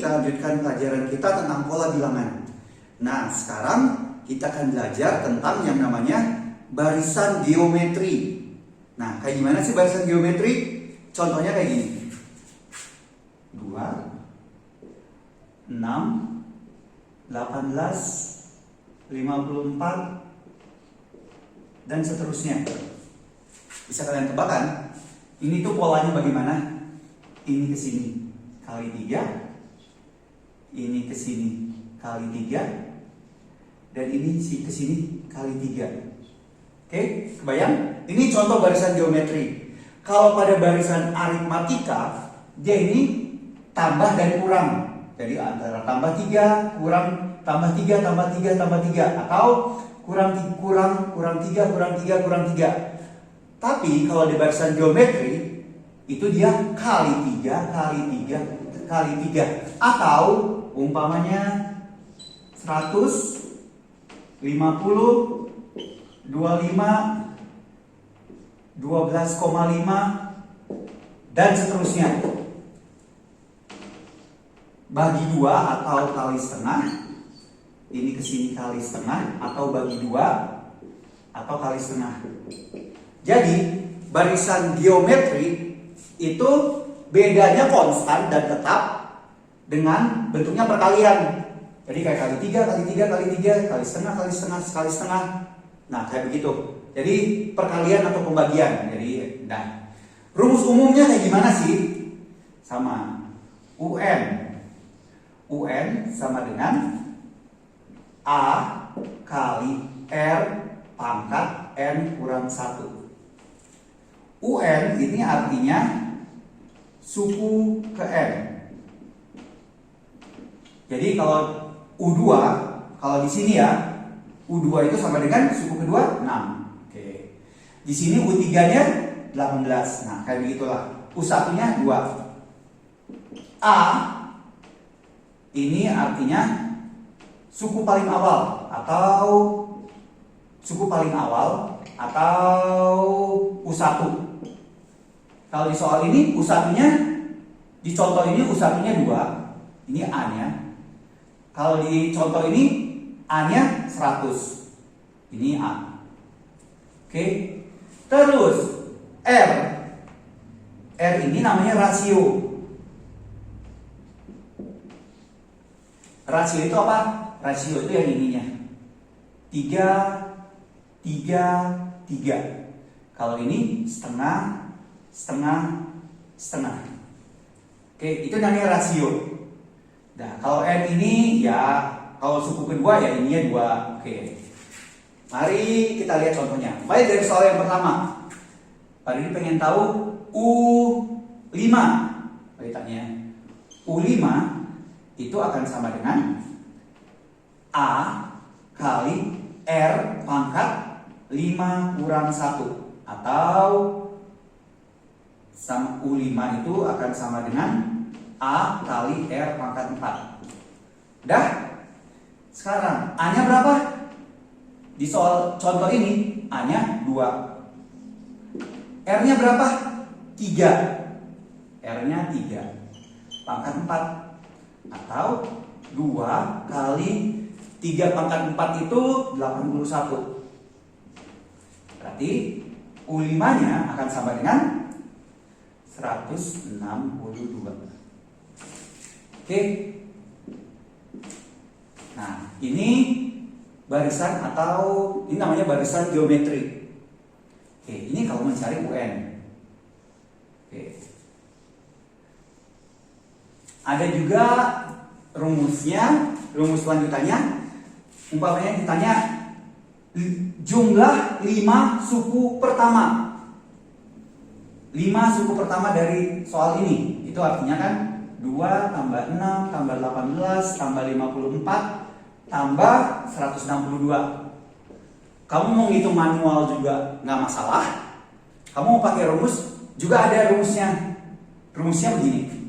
kita lanjutkan pelajaran kita tentang pola bilangan. Nah, sekarang kita akan belajar tentang yang namanya barisan geometri. Nah, kayak gimana sih barisan geometri? Contohnya kayak gini. 2, 6, 18, 54, dan seterusnya. Bisa kalian tebak kan? Ini tuh polanya bagaimana? Ini ke sini kali 3, ini ke sini kali 3, dan ini ke sini kali 3. Oke, kebayang? Ini contoh barisan geometri. Kalau pada barisan aritmatika, dia ini tambah dan kurang. Jadi antara tambah 3, kurang, tambah 3, tambah 3, tambah 3, atau kurang 3, kurang 3. Tapi kalau di barisan geometri itu dia kali 3, kali 3, kali 3. Atau umpamanya 100, 50, 25, 12,5, dan seterusnya. Bagi 2 atau kali setengah. Ini ke sini kali setengah, atau bagi 2 atau kali setengah. Jadi barisan geometri itu bedanya konstan dan tetap dengan bentuknya perkalian. Jadi kayak kali 3, kali 3, kali 3, kali setengah, kali setengah, kali setengah. Nah, kayak begitu. Jadi perkalian atau pembagian. Jadi, nah, rumus umumnya kayak gimana sih? Sama. UN sama dengan A kali R pangkat N kurang 1. UN ini artinya suku ke N. Jadi kalau U2, kalau di sini ya, U2 itu sama dengan suku kedua 6. Oke. Di sini U3-nya 18. Nah, kayak begitulah. U1-nya 2. A ini artinya suku paling awal atau U1. Kalau di soal ini U1-nya, di contoh ini U1-nya 2, ini A-nya. Kalau di contoh ini A-nya 100, ini A. Oke. Terus R ini namanya rasio. Rasio itu apa? Rasio itu yang ininya 3, 3, 3. Kalau ini setengah, setengah, setengah. Oke, itu namanya rasio. Nah, kalau N ini ya, kalau suku kedua ya ininya 2. Oke. Mari kita lihat contohnya. Baik, dari soal yang pertama. Pak ini pengen tahu U5. Tanya. U5 itu akan sama dengan A kali R pangkat 5 kurang 1. Atau U5 itu akan sama dengan A kali R pangkat 4. Dah? Sekarang A-nya berapa? Di soal contoh ini A-nya 2. R-nya berapa? 3. R-nya 3 pangkat 4. Atau 2 kali 3 pangkat 4 itu 81. Berarti U5-nya akan sama dengan 162. Oke. Nah, ini barisan atau ini namanya barisan geometri. Oke, ini kalau mencari UN. Oke. Ada juga rumusnya, rumus lanjutannya. Umpamanya ditanya jumlah 5 suku pertama. 5 suku pertama dari soal ini. Itu artinya kan 2 tambah 6 tambah 18 tambah 54 tambah 162. Kamu mau ngitung manual juga nggak masalah. Kamu mau pakai rumus juga ada rumusnya. Rumusnya begini.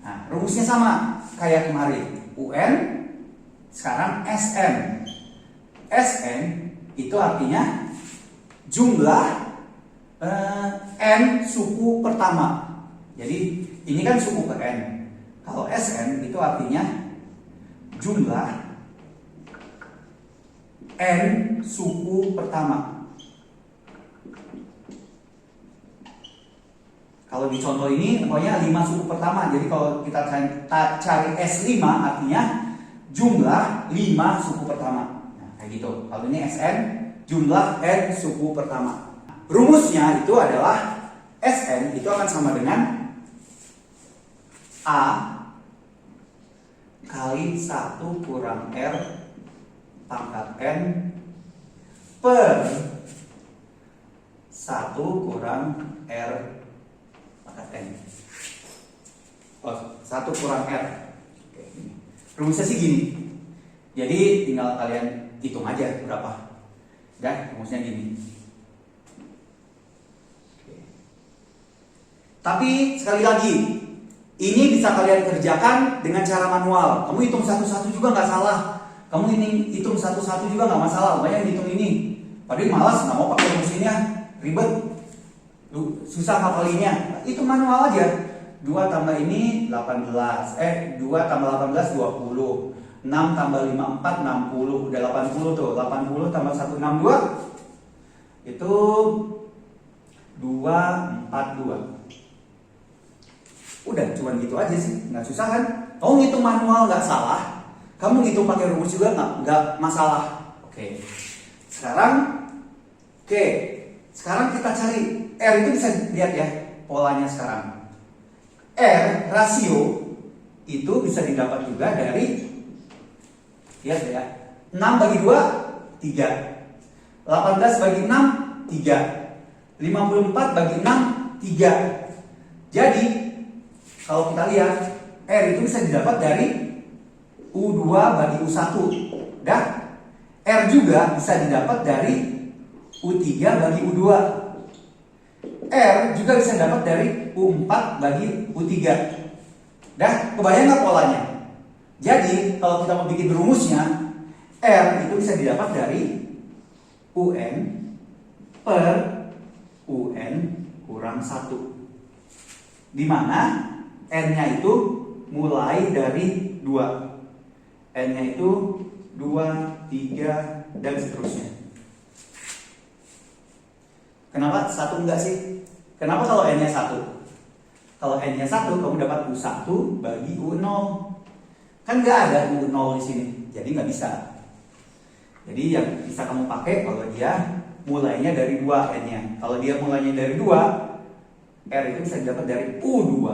Nah, rumusnya sama kayak kemarin. UN sekarang SN. SN itu artinya jumlah N suku pertama. Jadi ini kan suku ke N. Kalau Sn itu artinya jumlah N suku pertama. Kalau di contoh ini pokoknya 5 suku pertama. Jadi kalau kita cari S5 artinya jumlah 5 suku pertama. Nah, kayak gitu. Kalau ini Sn jumlah N suku pertama. Rumusnya itu adalah Sn itu akan sama dengan A kali 1 kurang R pangkat N per 1 kurang R pangkat N. Oh, 1 kurang R. Oke, ini. Rumusnya sih gini. Jadi tinggal kalian hitung aja berapa. Dan rumusnya gini. Oke. Tapi sekali lagi, ini bisa kalian kerjakan dengan cara manual. Kamu hitung satu-satu juga nggak salah. Kamu ini hitung satu-satu juga nggak masalah. Banyak hitung ini. Padahal malas nggak mau pakai rumus ini, ribet, susah hafalinnya. Itu manual aja. 2 tambah ini 18. 2 tambah 18 20. 6 tambah 5 4 60. Udah 80 tuh. 80 tambah 162 itu 242. Udah, cuman gitu aja sih, nggak susah kan? Kamu ngitung manual nggak salah, kamu ngitung pakai rumus juga nggak masalah. Sekarang kita cari R itu bisa lihat ya polanya sekarang. R rasio itu bisa didapat juga dari lihat ya 6 bagi 2 3, 18 bagi 6 3, 54 bagi 6 3. Jadi kalau kita lihat, R itu bisa didapat dari U2 bagi U1. Dan R juga bisa didapat dari U3 bagi U2. R juga bisa didapat dari U4 bagi U3. Dan kebayang nggak polanya? Jadi kalau kita mau bikin rumusnya, R itu bisa didapat dari UN per UN kurang 1. Di mana N-nya itu mulai dari 2. N-nya itu 2, 3, dan seterusnya. Kenapa 1 enggak sih? Kenapa kalau N-nya 1? Kalau N-nya 1, kamu dapat U1 bagi U0. Kan nggak ada U0 di sini, jadi nggak bisa. Jadi yang bisa kamu pakai kalau dia mulainya dari 2 N-nya. Kalau dia mulainya dari 2, R itu bisa didapat dari U2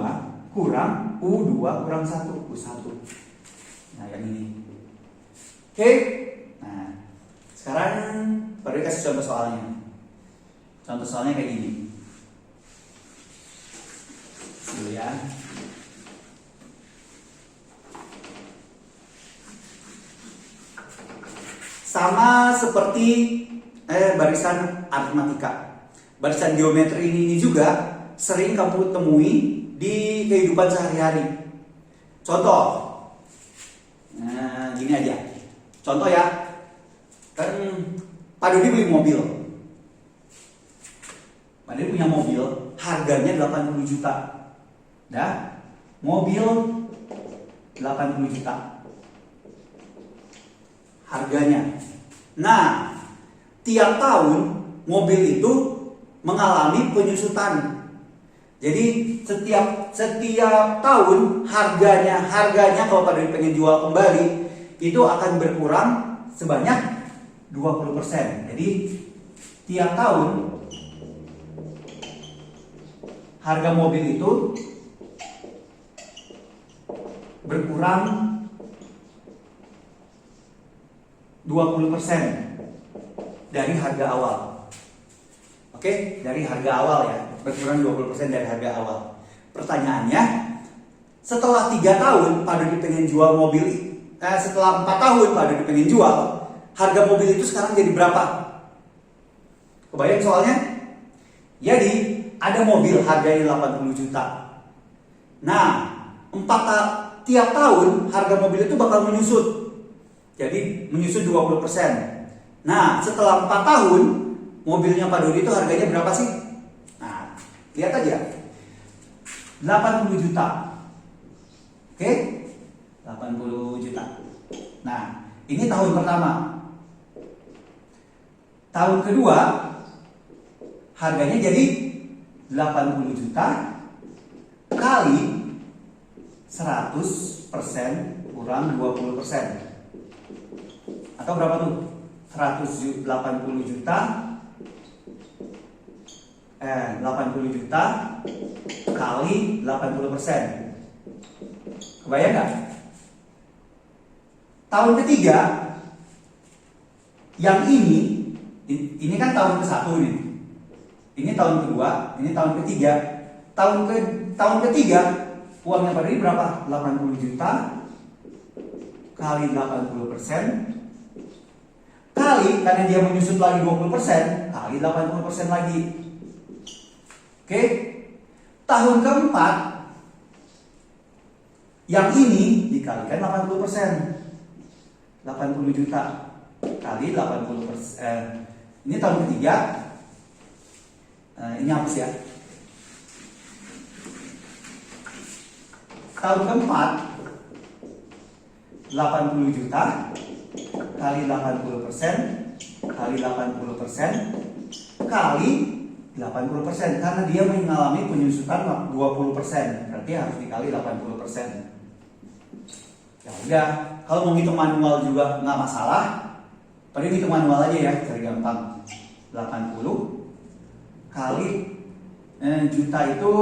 kurang U2 kurang 1, U1. Nah, yang ini. Oke. Nah, sekarang baru dikasih contoh soalnya. Contoh soalnya kayak gini. Dulu ya. Sama seperti barisan aritmatika. Barisan geometri ini juga sering kamu temui di kehidupan sehari-hari. Contoh, nah, gini aja. Contoh ya, kan Pak Dodi beli mobil. Pak Dodi punya mobil, harganya 80 juta. Dah, mobil 80 juta. Harganya. Nah, tiap tahun mobil itu mengalami penyusutan. Jadi setiap tahun harganya kalau Pak Dodi pengen jual kembali itu akan berkurang sebanyak 20%. Jadi tiap tahun harga mobil itu berkurang 20% dari harga awal. Oke, dari harga awal ya, berkurang 20% dari harga awal. Pertanyaannya, setelah 3 tahun Pak Dodi pengen jual mobil, setelah 4 tahun Pak Dodi pengen jual, harga mobil itu sekarang jadi berapa? Kebayang soalnya? Jadi ada mobil harganya 80 juta. Nah, tiap tahun harga mobil itu bakal menyusut. Jadi menyusut 20%. Nah, setelah 4 tahun mobilnya Pak Dodi itu harganya berapa sih? Lihat aja. 80 juta. Oke? 80 juta. Nah, ini tahun pertama. Tahun kedua harganya jadi 80 juta kali 100% kurang 20%. Atau berapa tuh? 180 juta 80 juta kali 80%. Kebayang nggak? Tahun ketiga yang ini kan tahun ke-1 nih. Ini tahun kedua, ini tahun ketiga. Tahun ketiga uangnya pada ini berapa? 80 juta kali 80% kali, karena dia menyusut lagi 20%, kali 80% lagi. Oke. Tahun keempat yang ini dikalikan 80%. 80 juta kali 80%. Ini tahun ketiga. Ini hapus ya. Tahun keempat 80 juta kali 80% kali 80% kali 80%, karena dia mengalami penyusutan 20%, berarti harus dikali 80%. Ya udah, kalau mau ngitung manual juga nggak masalah. Paling ngitung manual aja ya, cari gampang. 80 kali juta itu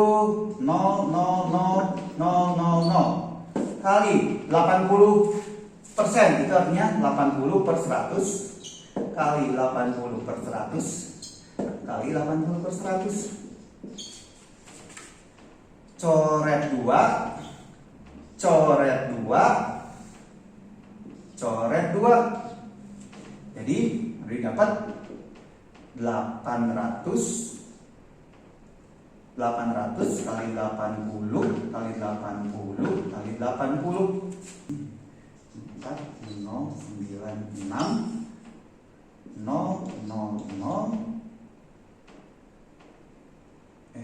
0,00000 kali 80%, itu artinya 80 per 100 kali 80 per 100 kali 80 per 100. Coret 2, coret 2, coret 2. Jadi dapat 800 kali 80 kali 80 kali 80 4096 000.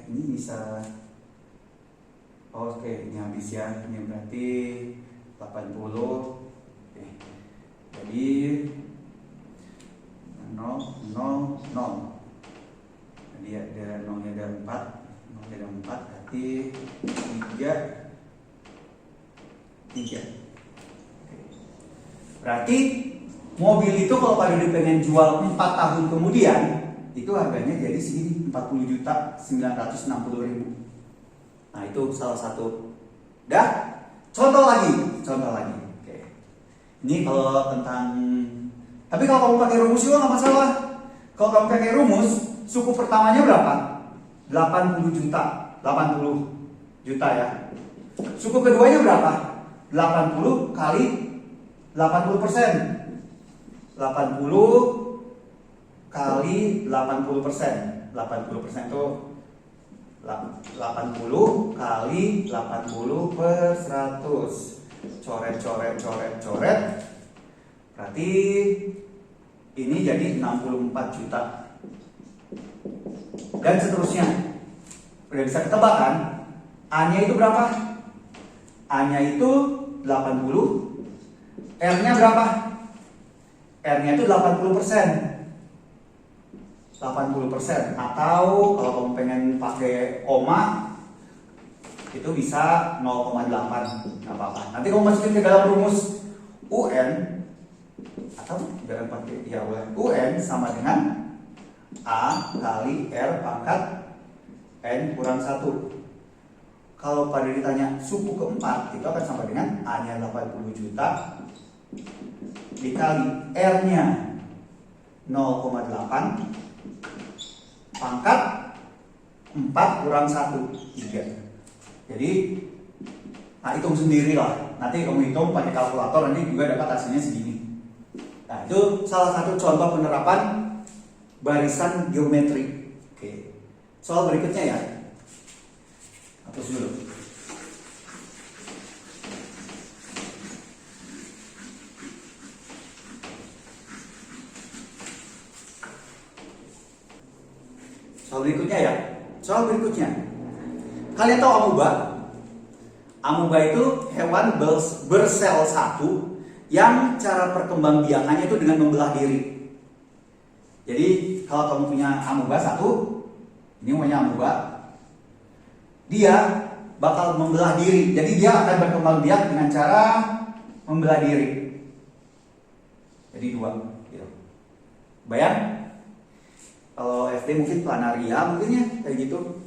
Ini bisa, oke, ini habis ya. Ini berarti 80. Oke. Jadi 000. Jadi ada 0-nya ada 4, 0-nya ada 4, berarti 3. Berarti mobil itu kalau Pak Dodi pengen jual 4 tahun kemudian, itu harganya jadi segini, 40.960.000. Nah, itu salah satu. Dah, contoh lagi. Oke. Ini kalau tentang, tapi kalau kamu pakai rumus juga nggak masalah. Kalau kamu pakai rumus, suku pertamanya berapa? 80 juta. 80 juta ya. Suku keduanya berapa? 80 kali 80%. 80 kali 80%. 80% itu 80 kali 80 per 100. Coret. Berarti ini jadi 64 juta. Dan seterusnya. Udah bisa ketebak kan? A-nya itu berapa? A-nya itu 80. R-nya berapa? R-nya itu 80%. 80%. Atau kalau kamu pengen pakai koma, itu bisa 0,8. Nggak apa-apa. Nanti kamu masukin ke dalam rumus UN, atau jangan pakai ya UN sama dengan A kali R pangkat N kurang 1. Kalau pada ditanya suku keempat, itu akan sama dengan A-nya 80 juta dikali R-nya 0,8 pangkat 4 kurang 1, 3. Jadi, nah hitung sendiri lah. Nanti kamu hitung pakai kalkulator, nanti juga dapat hasilnya segini. Nah, itu salah satu contoh penerapan barisan geometri. Oke. Soal berikutnya ya. Hapus dulu. Soal berikutnya ya. Soal berikutnya. Kalian tahu amuba? Amuba itu hewan bersel satu yang cara perkembangbiakannya itu dengan membelah diri. Jadi kalau kamu punya amuba satu, ini namanya amuba, dia bakal membelah diri. Jadi dia akan berkembang biak dengan cara membelah diri. Jadi dua. Gitu. Bayang? Kalau SD mungkin planaria, mungkin ya kayak gitu.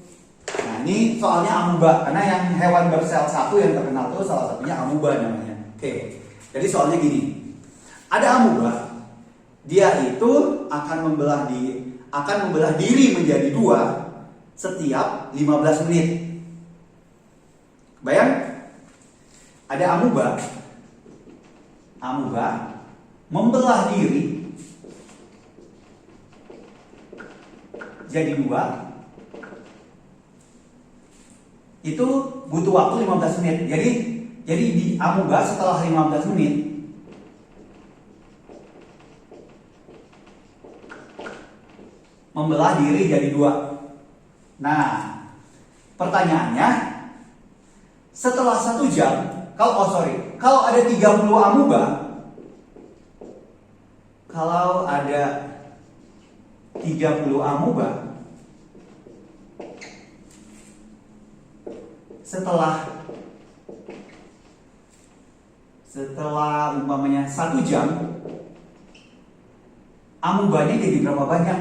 Nah ini soalnya amuba, karena yang hewan bersel satu yang terkenal itu salah satunya amuba namanya. Oke. Jadi soalnya gini, ada amuba, dia itu akan membelah diri menjadi dua setiap 15 menit. Bayang? Ada amuba membelah diri jadi dua, itu butuh waktu 15 menit. Jadi di amuba setelah 15 menit membelah diri jadi dua. Nah, pertanyaannya, setelah 1 jam, kalau ada 30 amuba, setelah umpamanya 1 jam, amubanya jadi berapa banyak?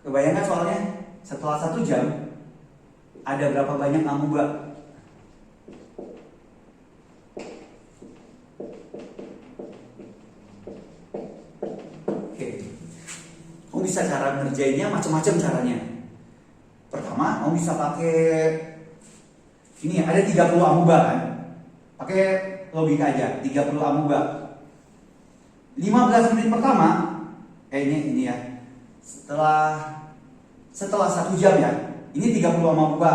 Kebayangkan soalnya, setelah 1 jam ada berapa banyak amuba? Oke. Kamu bisa cara ngerjainnya macam-macam caranya. Pertama, kamu bisa pakai ini, ada 30 amuba kan? Pakai logika aja, 30 amuba. 15 menit pertama, ini ya. Setelah 1 jam ya. Ini 30 amuba.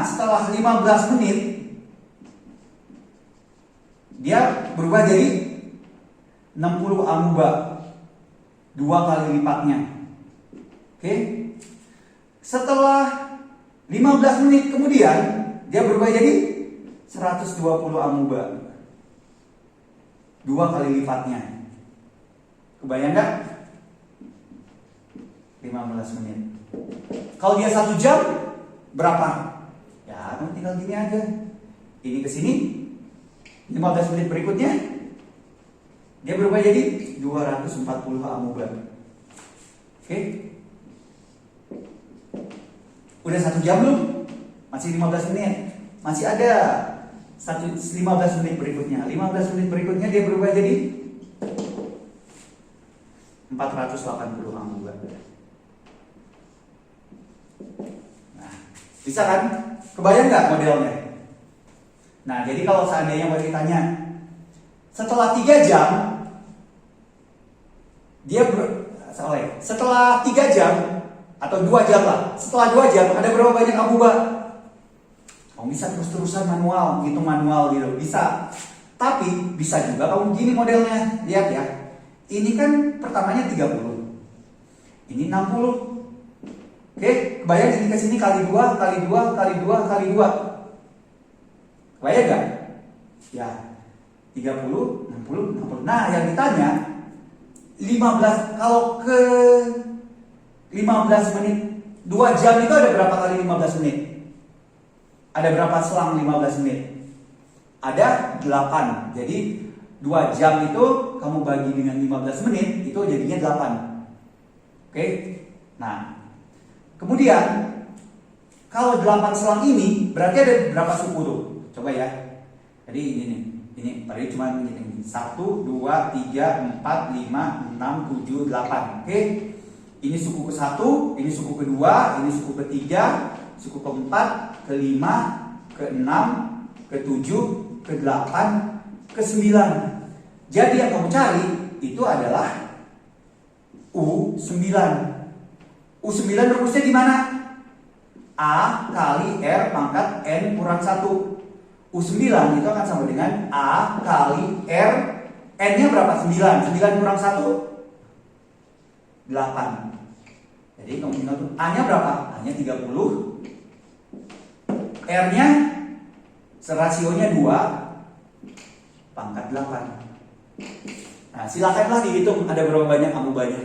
Setelah 15 menit dia berubah jadi 60 amuba. 2 kali lipatnya. Oke. Setelah 15 menit kemudian dia berubah jadi 120 amuba. 2 kali lipatnya. Kebayang nggak? 15 menit. Kalau dia 1 jam berapa? Ya, tinggal gini aja. Ini ke sini. 15 menit berikutnya dia berubah jadi 240 amuba. Oke? Udah 1 jam belum? Masih 15 menit. Masih ada 15 menit berikutnya. 15 menit berikutnya dia berubah jadi 480 amuba. Nah, bisa kan? Kebayang nggak modelnya? Nah, jadi kalau seandainya mau ditanya, setelah 3 jam setelah 3 jam atau 2 jam lah, setelah 2 jam ada berapa banyak amuba? Kamu bisa terus-terusan hitung manual gitu, bisa. Tapi bisa juga kamu gini modelnya, lihat ya. Ini kan pertamanya 30, ini 60. Oke, kebayang ini ke sini kali 2, kali 2, kali 2, kali 2. Kebayang gak? Ya, 30, 60, 60. Nah, yang ditanya 15, kalau ke 15 menit 2 jam itu ada berapa kali 15 menit? Ada berapa selang 15 menit? Ada 8. Jadi 2 jam itu kamu bagi dengan 15 menit, itu jadinya 8. Oke? Nah, kemudian kalau 8 selang ini berarti ada berapa suku tuh? Coba ya. Jadi ini berarti cuma ini 1, 2, 3, 4, 5, 6, 7, 8. Oke? Ini suku ke-1, ini suku kedua, ini suku ketiga, suku ke-4, ke-5, ke-6, ke-7, ke-8, ke-9. Jadi yang kamu cari itu adalah U9. U9 rumusnya di mana? A kali R pangkat N kurang 1. U9 itu akan sama dengan A kali R. N-nya berapa? 9. 9 kurang 1? 8. Jadi kamu tinggal tuh A-nya berapa? A-nya 30. R-nya rasionya 2 pangkat 8. Nah, silakanlah dihitung ada berapa banyak amubannya.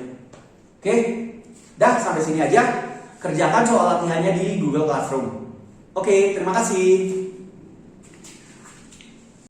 Oke? Dah, sampai sini aja. Kerjakan soal latihannya di Google Classroom. Oke, terima kasih.